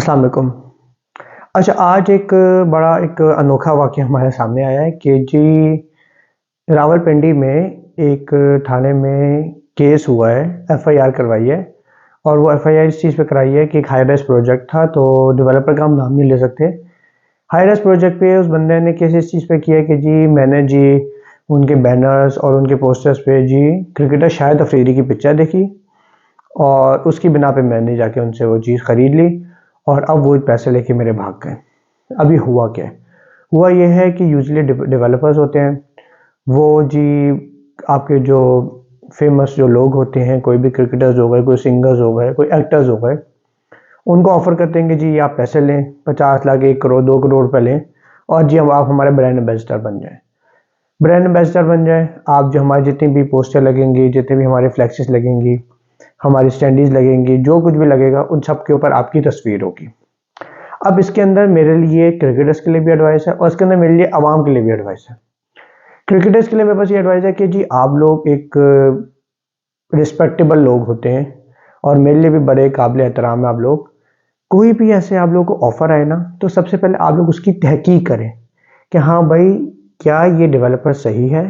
अस्सलाम वालेकुम। अच्छा, आज एक अनोखा वाक़या हमारे सामने आया है कि जी रावलपिंडी में एक थाने में केस हुआ है, एफआईआर करवाई है। और वो एफआईआर इस चीज़ पे कराई है कि एक हाई राइज़ प्रोजेक्ट था, तो डेवलपर का हम नाम नहीं ले सकते। हाई राइज़ प्रोजेक्ट पे उस बंदे ने केस इस चीज़ पे किया है कि जी मैंने जी उनके बैनर्स और उनके पोस्टर्स पे जी क्रिकेटर शाहिद अफरीदी की पिक्चर देखी और उसकी बिना पे मैंने जाके उनसे वो चीज़ ख़रीद ली और अब वो पैसे लेके मेरे भाग गए। अभी हुआ क्या है? हुआ ये है कि यूजुअली डेवलपर्स होते हैं, वो जी आपके जो फेमस जो लोग होते हैं, कोई भी क्रिकेटर्स हो गए, कोई सिंगर्स हो गए, कोई एक्टर्स हो गए, उनको ऑफ़र करते हैं कि जी आप पैसे लें, 50 लाख, 1 करोड़, 2 करोड़ रुपए लें और जी अब आप हमारे ब्रांड एम्बेसडर बन जाएँ। ब्रांड एम्बेसडर बन जाएँ, आप जो हमारी जितनी भी पोस्टर लगेंगी, जितने भी हमारे फ्लेक्सेस लगेंगी, हमारी स्टैंडीज़ लगेंगी, जो कुछ भी लगेगा उन सब के ऊपर आपकी तस्वीर होगी। अब इसके अंदर मेरे लिए क्रिकेटर्स के लिए भी एडवाइस है और इसके अंदर मेरे लिए आवाम के लिए भी एडवाइस है। क्रिकेटर्स के लिए मेरे पास ये एडवाइस है कि जी आप लोग एक रिस्पेक्टेबल लोग होते हैं और मेरे लिए भी बड़े काबिल एहतराम है आप लोग। कोई भी ऐसे आप लोगों को ऑफ़र आए ना, तो सबसे पहले आप लोग उसकी तहकीक करें कि हाँ भाई, क्या ये डेवलपर सही है?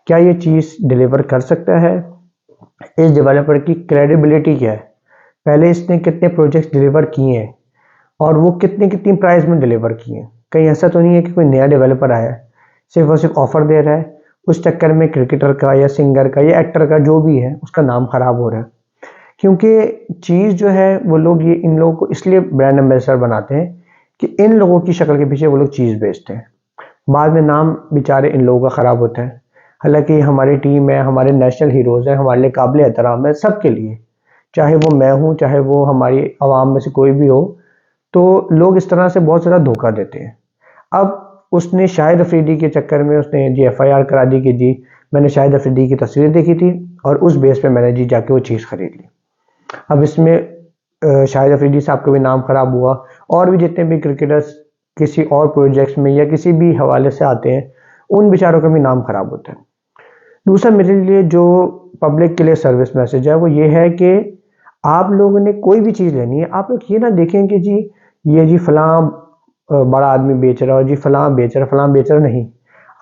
क्या ये चीज़ डिलीवर कर सकता है? इस डेवलपर की क्रेडिबिलिटी क्या है? पहले इसने कितने प्रोजेक्ट्स डिलीवर किए हैं और वो कितनी प्राइस में डिलीवर किए हैं। कहीं ऐसा तो नहीं है कि कोई नया डेवलपर आया है, सिर्फ और सिर्फ ऑफर दे रहा है, उस चक्कर में क्रिकेटर का या सिंगर का या एक्टर का जो भी है उसका नाम खराब हो रहा है। क्योंकि चीज़ जो है वो लोग ये इन लोगों को इसलिए ब्रांड एम्बेसडर बनाते हैं कि इन लोगों की शक्ल के पीछे वो लोग चीज़ बेचते हैं, बाद में नाम बेचारे इन लोगों का ख़राब होता है। हालांकि हमारी टीम है, हमारे नेशनल हीरोज़ हैं, हमारे लिए काबिल एहतराम है सबके लिए, चाहे वो मैं हूँ, चाहे वो हमारी आवाम में से कोई भी हो, तो लोग इस तरह से बहुत ज़्यादा धोखा देते हैं। अब उसने शाहिद अफरीदी के चक्कर में उसने जी एफआईआर करा दी कि जी मैंने शाहिद अफरीदी की तस्वीर देखी थी और उस बेस पे मैंने जी जाके वो चीज़ खरीद ली। अब इसमें शाहिद अफरीदी साहब का भी नाम खराब हुआ और भी जितने भी क्रिकेटर्स किसी और प्रोजेक्ट्स में या किसी भी हवाले से आते हैं, उन बेचारों का भी नाम खराब होता है। दूसरा मेरे लिए जो पब्लिक के लिए सर्विस मैसेज है वो ये है कि आप लोगों ने कोई भी चीज़ लेनी है, आप लोग ये ना देखें कि जी ये जी फलां बड़ा आदमी बेच रहा है और जी फलां बेच रहा है, फलां बेच रहा है, नहीं।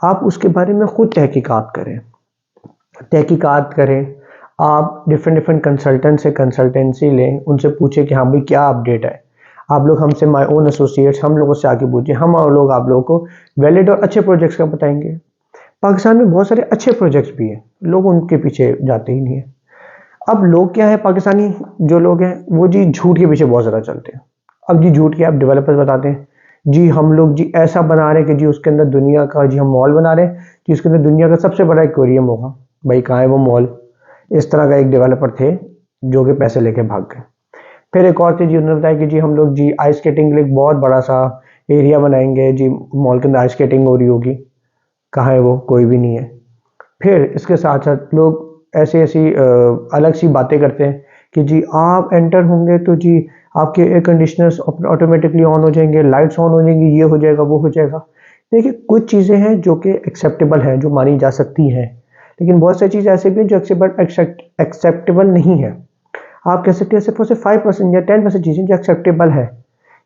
आप उसके बारे में खुद तहकीकात करें। तहकीकात करें, आप डिफरेंट डिफरेंट कंसल्टेंट से कंसल्टेंसी लें, उनसे पूछें कि हाँ भाई क्या अपडेट है। आप लोग हमसे माय ओन एसोसिएट्स हम लोगों से आके पूछें, हम और लोग आप लोगों को वैलिड और अच्छे प्रोजेक्ट्स का बताएंगे। पाकिस्तान में बहुत सारे अच्छे प्रोजेक्ट्स भी हैं, लोग उनके पीछे जाते ही नहीं है। अब लोग क्या है, पाकिस्तानी जो लोग हैं वो जी झूठ के पीछे बहुत ज़्यादा चलते हैं। अब जी झूठ के आप डेवलपर्स बताते हैं जी हम लोग जी ऐसा बना रहे हैं कि जी उसके अंदर दुनिया का जी हम मॉल बना रहे हैं कि उसके अंदर दुनिया का सबसे बड़ा एक्वेरियम होगा। भाई कहाँ है वो मॉल? इस तरह का एक डेवलपर थे जो कि पैसे लेके भाग गए। फिर एक और थे जी, उन्होंने बताया कि जी हम लोग जी आइस स्केटिंग के लिए एक बहुत बड़ा सा एरिया बनाएंगे, जी मॉल के अंदर आइस स्केटिंग हो रही होगी। कहाँ है वो? कोई भी नहीं है। फिर इसके साथ साथ लोग ऐसी ऐसी अलग सी बातें करते हैं कि जी आप एंटर होंगे तो जी आपके एयर कंडीशनर्स ऑटोमेटिकली ऑन हो जाएंगे, लाइट्स ऑन हो जाएंगी, ये हो जाएगा, वो हो जाएगा। देखिए कुछ चीज़ें हैं जो कि एक्सेप्टेबल हैं, जो मानी जा सकती हैं, लेकिन बहुत सारी चीज़ें ऐसे भी हैं जो एक्सेप्टेबल नहीं है। आप कह सकते हैं सिर्फ और सिर्फ 5% या 10% चीज़ें जो एक्सेप्टेबल है।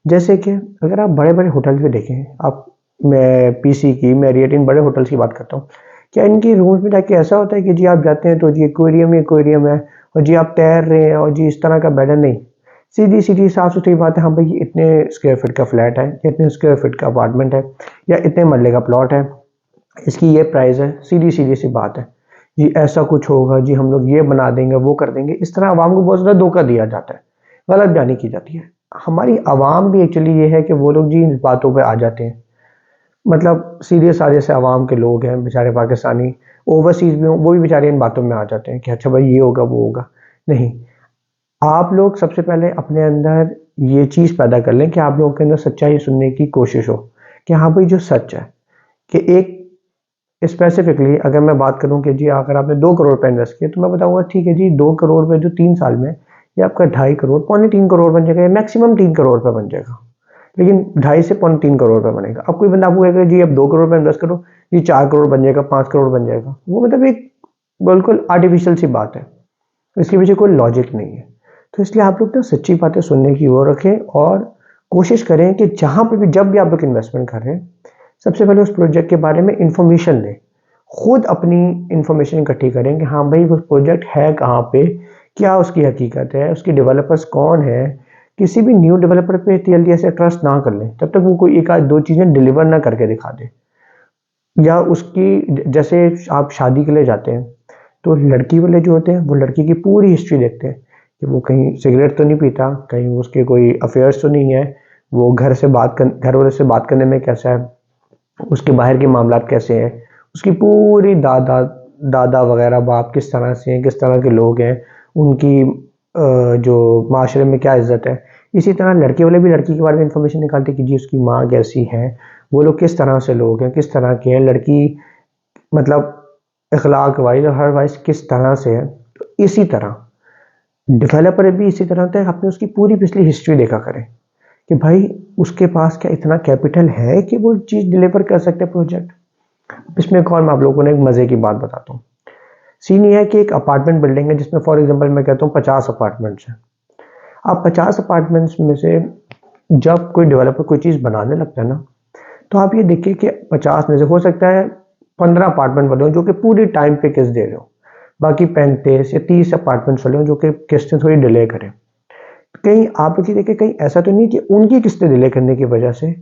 जैसे कि अगर आप बड़े बड़े होटल्स में देखें, आप मैं पीसी की मैरियट इन बड़े होटल्स की बात करता हूँ, क्या इनकी रूम्स में जाके ऐसा होता है कि जी आप जाते हैं तो जी एक्वेरियम ही एक्वेरियम है और जी आप तैर रहे हैं और जी इस तरह का बेड है? नहीं, सीधी सीधी साफ सुथरी बात है, हाँ भाई ये इतने स्क्वायर फीट का फ्लैट है, इतने स्क्वायर फीट का अपार्टमेंट है या इतने मरले का प्लॉट है, इसकी ये प्राइस है, सीधी सीधी सी बात है। जी ऐसा कुछ होगा, जी हम लोग ये बना देंगे, वो कर देंगे, इस तरह आवाम को बहुत ज़्यादा धोखा दिया जाता है, गलत बयानी की जाती है। हमारी आवाम भी एक्चुअली ये है कि वो लोग जी इन बातों पे आ जाते हैं, मतलब सीधे साधे से आवाम के लोग हैं बेचारे पाकिस्तानी, ओवरसीज़ भी हों वो भी बेचारे इन बातों में आ जाते हैं कि अच्छा भाई ये होगा, वो होगा। नहीं, आप लोग सबसे पहले अपने अंदर ये चीज़ पैदा कर लें कि आप लोगों के अंदर सच्चाई सुनने की कोशिश हो कि हाँ भाई जो सच है, कि एक स्पेसिफिकली अगर मैं बात करूं कि जी अगर आपने 2 करोड़ रुपए इन्वेस्ट किए तो मैं बताऊंगा ठीक है जी 2 करोड़ रुपए जो 3 साल में ये आपका 2.5 करोड़, 2.25 करोड़ बन जाएगा या मैक्सिमम 3 करोड़ रुपए बन जाएगा, लेकिन 2.5 से 3.25 करोड़ रुपए बनेगा। अब कोई बंदा आपको कहेगा जी अब 2 करोड़ रुपए इन्वेस्ट करो, ये 4 करोड़ बन जाएगा, 5 करोड़ बन जाएगा, वो मतलब एक बिल्कुल आर्टिफिशियल सी बात है, इसके पीछे कोई लॉजिक नहीं है। तो इसलिए आप लोग ना सच्ची बातें सुनने की वो रखें और कोशिश करें कि जहाँ पे भी जब भी आप लोग इन्वेस्टमेंट कर रहे हैं, सबसे पहले उस प्रोजेक्ट के बारे में इन्फॉर्मेशन लें। खुद अपनी इन्फॉर्मेशन इकट्ठी करें कि हाँ भाई वो प्रोजेक्ट है कहाँ पे, क्या उसकी हकीकत है, उसके डेवलपर्स कौन है। किसी भी न्यू डेवलपर पे जल्दी ऐसे ट्रस्ट ना कर लें तब तक वो कोई एक आध दो चीज़ें डिलीवर ना करके दिखा दे। या उसकी जैसे आप शादी के लिए जाते हैं तो लड़की वाले जो होते हैं वो लड़की की पूरी हिस्ट्री देखते हैं कि वो कहीं सिगरेट तो नहीं पीता, कहीं उसके कोई अफेयर्स तो नहीं है, वो घर वाले से बात करने में कैसा है, उसके बाहर के मामलात कैसे हैं, उसकी पूरी दादा दादा वगैरह बाप किस तरह से हैं, किस तरह के लोग हैं, उनकी जो माशरे में क्या इज्जत है। इसी तरह लड़के वाले भी लड़की के बारे में इंफॉर्मेशन निकालते हैं कि जी उसकी माँ कैसी है, वो लोग किस तरह से लोग हैं, किस तरह के हैं, लड़की मतलब अखलाक वाइज और हर वाइज किस तरह से है। तो इसी तरह डेवलपर भी इसी तरह होता है, आपने उसकी पूरी पिछली हिस्ट्री देखा करें कि भाई उसके पास क्या इतना कैपिटल है कि वो चीज़ डिलीवर कर सकते हैं प्रोजेक्ट। इसमें एक और मैं आप लोगों को एक मज़े की बात बताता हूँ। सीन ये है कि एक अपार्टमेंट बिल्डिंग है जिसमें फॉर एग्जांपल मैं कहता हूँ 50 अपार्टमेंट्स हैं। अब 50 अपार्टमेंट्स में से जब कोई डेवलपर कोई चीज़ बनाने लगता है ना, तो आप ये देखिए कि 50 में से हो सकता है 15 अपार्टमेंट वाले हों जो कि पूरी टाइम पे किस्त दे रहे हो, बाकी 35 या 30 अपार्टमेंट्स वाले हों जो कि किस्तें थोड़ी डिले करें। कहीं आप लोग ये देखिए कहीं ऐसा तो नहीं कि उनकी किस्तें डिले करने की वजह से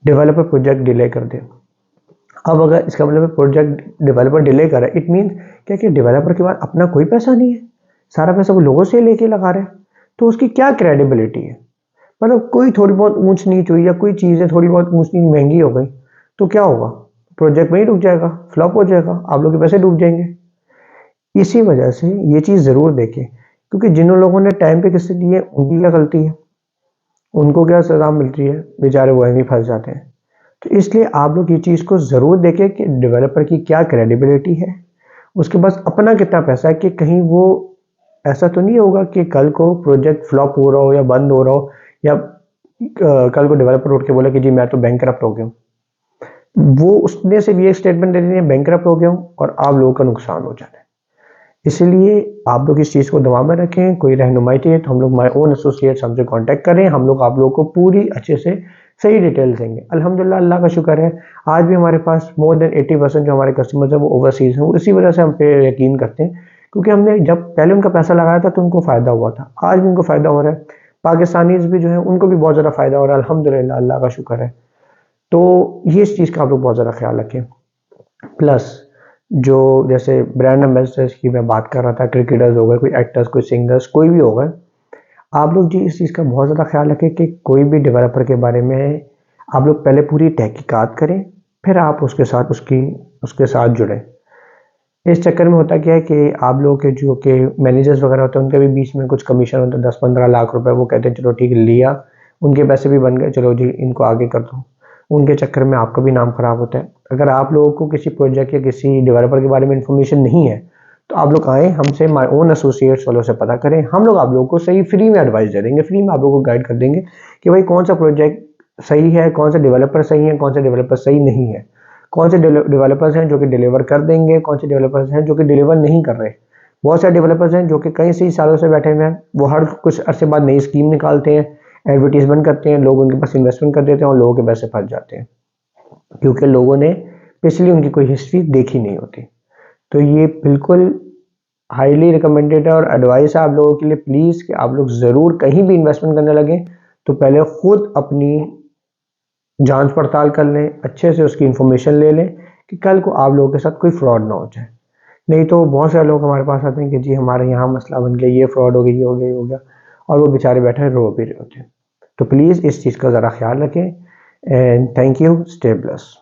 डेवलपर प्रोजेक्ट डिले कर दे। अब अगर इसका मतलब प्रोजेक्ट डेवलपर डिले कर रहा है, इट मीन्स क्या कि डेवलपर के पास अपना कोई पैसा नहीं है, सारा पैसा वो लोगों से लेके लगा रहा है। तो उसकी क्या क्रेडिबिलिटी है। मतलब कोई थोड़ी बहुत ऊंच नीच हुई या कोई चीज़ें थोड़ी बहुत ऊंच नीच महंगी हो गई तो क्या होगा, प्रोजेक्ट वहीं रुक जाएगा, फ्लॉप हो जाएगा, आप लोग के पैसे डूब जाएंगे। इसी वजह से ये चीज़ ज़रूर देखें, क्योंकि जिन लोगों ने टाइम पे किस्तें दी है उनकी क्या गलती है, उनको क्या सज़ा मिलती है, बेचारे वो ही फंस जाते हैं। तो इसलिए आप लोग ये चीज़ को ज़रूर देखें कि डेवलपर की क्या क्रेडिबिलिटी है, उसके पास अपना कितना पैसा है, कि कहीं वो ऐसा तो नहीं होगा कि कल को प्रोजेक्ट फ्लॉप हो रहा हो या बंद हो रहा हो, या कल को डेवलपर उठ के बोला कि जी मैं तो बैंकरप्ट हो गया हूँ, वो उसने सिर्फ ये स्टेटमेंट दे दी है बैंकरप्ट हो गया हूँ और आप लोगों का नुकसान हो जाना है। इसीलिए आप लोग इस चीज़ को दिमाग में रखें, कोई रहनुमाई चाहिए तो हम लोग माय ओन एसोसिएट्स हमसे कांटेक्ट करें, हम लोग आप लोगों को पूरी अच्छे से सही डिटेल्स देंगे। अल्हम्दुलिल्लाह अल्लाह का शुक्र है आज भी हमारे पास मोर देन 80% जो हमारे कस्टमर्स हैं वो ओवरसीज़ हैं। वो इसी वजह से हम पे यकीन करते हैं, क्योंकि हमने जब पहले उनका पैसा लगाया था तो उनको फ़ायदा हुआ था, आज भी उनको फ़ायदा हो रहा है। पाकिस्तानीज़ भी जो है उनको भी बहुत ज़्यादा फ़ायदा हो रहा है, अल्हम्दुलिल्लाह अल्लाह का शुक्र है। तो ये इस चीज़ का आप लोग बहुत ज़्यादा ख्याल रखें। प्लस जो जैसे ब्रांड एम्बेसडर्स की मैं बात कर रहा था, क्रिकेटर्स हो गए, कोई एक्टर्स, कोई सिंगर्स, कोई भी हो गए, आप लोग जी इस चीज़ का बहुत ज़्यादा ख्याल रखें कि कोई भी डेवलपर के बारे में आप लोग पहले पूरी तहकीकात करें, फिर आप उसके साथ जुड़ें। इस चक्कर में होता क्या है कि आप लोगों के जो कि मैनेजर्स वगैरह होते हैं उनके भी बीच में कुछ कमीशन होता है, 10-15 लाख रुपए, वो कहते हैं चलो ठीक है लिया, उनके पैसे भी बन गए, चलो जी इनको आगे कर दो। उनके चक्कर में आपका भी नाम खराब होता है। अगर आप लोगों को किसी प्रोजेक्ट या किसी डेवलपर के बारे में इंफॉर्मेशन नहीं है तो आप लोग आएँ हमसे, माय ओन एसोसिएट्स वालों से पता करें, हम लोग आप लोगों को सही फ्री में एडवाइस दे देंगे, फ्री में आप लोगों को गाइड कर देंगे कि भाई कौन सा प्रोजेक्ट सही है, कौन सा डेवलपर सही है, कौन सा डेवलपर सही नहीं है, कौन से डेवलपर्स हैं जो कि डिलीवर कर देंगे, कौन से डेवलपर्स हैं जो कि डिलीवर नहीं कर रहे। बहुत सारे डेवलपर्स हैं जो कि कई सालों से बैठे हुए हैं, वो हर कुछ अरसे बाद नई स्कीम निकालते हैं, एडवर्टीजमेंट करते हैं, लोग उनके पास इन्वेस्टमेंट कर देते हैं और लोगों के पैसे फंस जाते हैं, क्योंकि लोगों ने पिछली उनकी कोई हिस्ट्री देखी नहीं होती। तो ये बिल्कुल हाईली रिकमेंडेड है और एडवाइस है आप लोगों के लिए, प्लीज़ कि आप लोग ज़रूर कहीं भी इन्वेस्टमेंट करने लगें तो पहले खुद अपनी जांच पड़ताल कर लें, अच्छे से उसकी इन्फॉर्मेशन ले लें कि कल को आप लोगों के साथ कोई फ्रॉड ना हो जाए। नहीं तो बहुत सारे लोग हमारे पास आते हैं कि जी हमारे यहाँ मसला बन गया, ये फ्रॉड हो गया, ये हो गया, ये हो गया, और वो बेचारे बैठे रो भी रहे होते हैं। तो प्लीज़ इस चीज़ का ज़रा ख्याल रखें and thank you, stay blessed.